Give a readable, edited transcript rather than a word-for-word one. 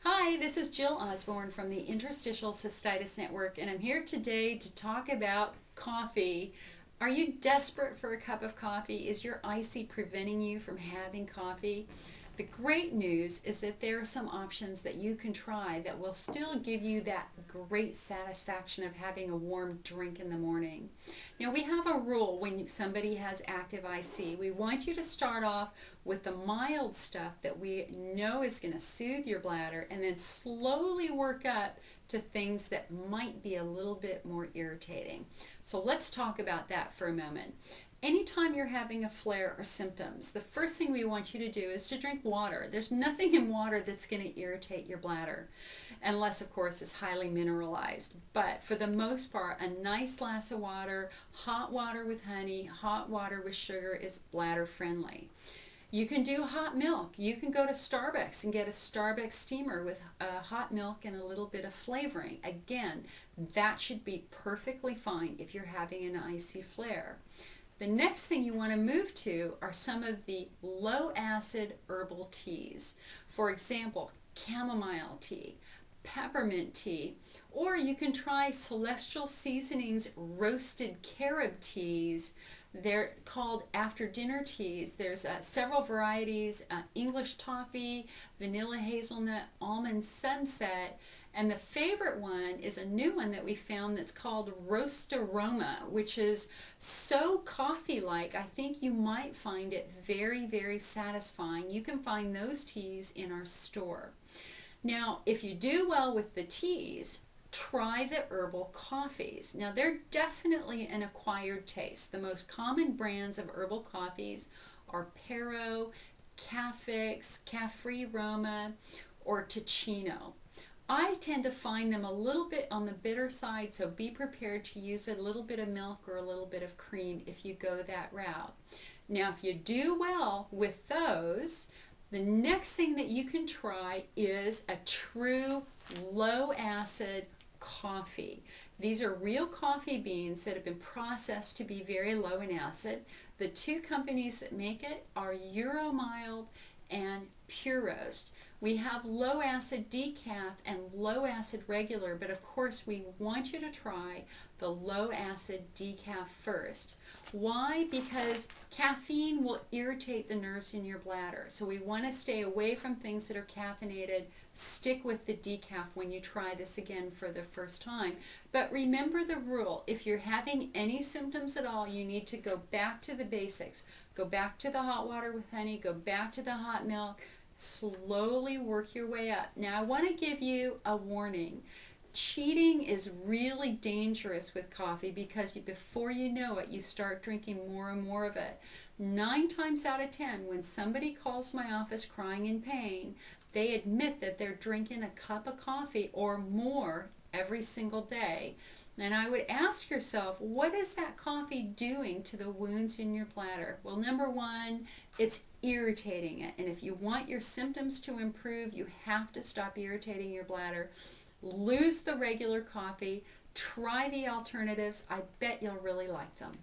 Hi, this is Jill Osborne from the Interstitial Cystitis Network, and I'm here today to talk about coffee. Are you desperate for a cup of coffee? Is your IC preventing you from having coffee? The great news is that there are some options that you can try that will still give you that great satisfaction of having a warm drink in the morning. Now, we have a rule when somebody has active IC. We want you to start off with the mild stuff that we know is going to soothe your bladder and then slowly work up to things that might be a little bit more irritating. So let's talk about that for a moment. Anytime you're having a flare or symptoms, the first thing we want you to do is to drink water. There's nothing in water that's going to irritate your bladder, unless, of course, it's highly mineralized. But for the most part, a nice glass of water, hot water with honey, hot water with sugar is bladder friendly. You can do hot milk. You can go to Starbucks and get a Starbucks steamer with hot milk and a little bit of flavoring. Again, that should be perfectly fine if you're having an IC flare. The next thing you want to move to are some of the low acid herbal teas. For example, chamomile tea, peppermint tea, or you can try Celestial Seasonings roasted carob teas. They're called after dinner teas. There's several varieties, English toffee, vanilla hazelnut, almond sunset, and the favorite one is a new one that we found that's called Roastaroma, which is so coffee-like. I think you might find it very, very satisfying. You can find those teas in our store. Now, if you do well with the teas, try the herbal coffees. Now, they're definitely an acquired taste. The most common brands of herbal coffees are Pero, Cafix, Caffree, Roma, or Teecino. I tend to find them a little bit on the bitter side, so be prepared to use a little bit of milk or a little bit of cream if you go that route. Now, if you do well with those, the next thing that you can try is a true low acid coffee. These are real coffee beans that have been processed to be very low in acid. The two companies that make it are Euromild and Puroast. We have low acid decaf and low acid regular, but of course we want you to try the low acid decaf first. Why? Because caffeine will irritate the nerves in your bladder. So we want to stay away from things that are caffeinated. Stick with the decaf when you try this again for the first time. But remember the rule, if you're having any symptoms at all, you need to go back to the basics. Go back to the hot water with honey, go back to the hot milk, slowly work your way up. Now I want to give you a warning. Cheating is really dangerous with coffee because before you know it, you start drinking more and more of it. 9 times out of 10, when somebody calls my office crying in pain, they admit that they're drinking a cup of coffee or more every single day. And I would ask yourself, what is that coffee doing to the wounds in your bladder? Well, number one, it's irritating it. And if you want your symptoms to improve, you have to stop irritating your bladder. Lose the regular coffee. Try the alternatives. I bet you'll really like them.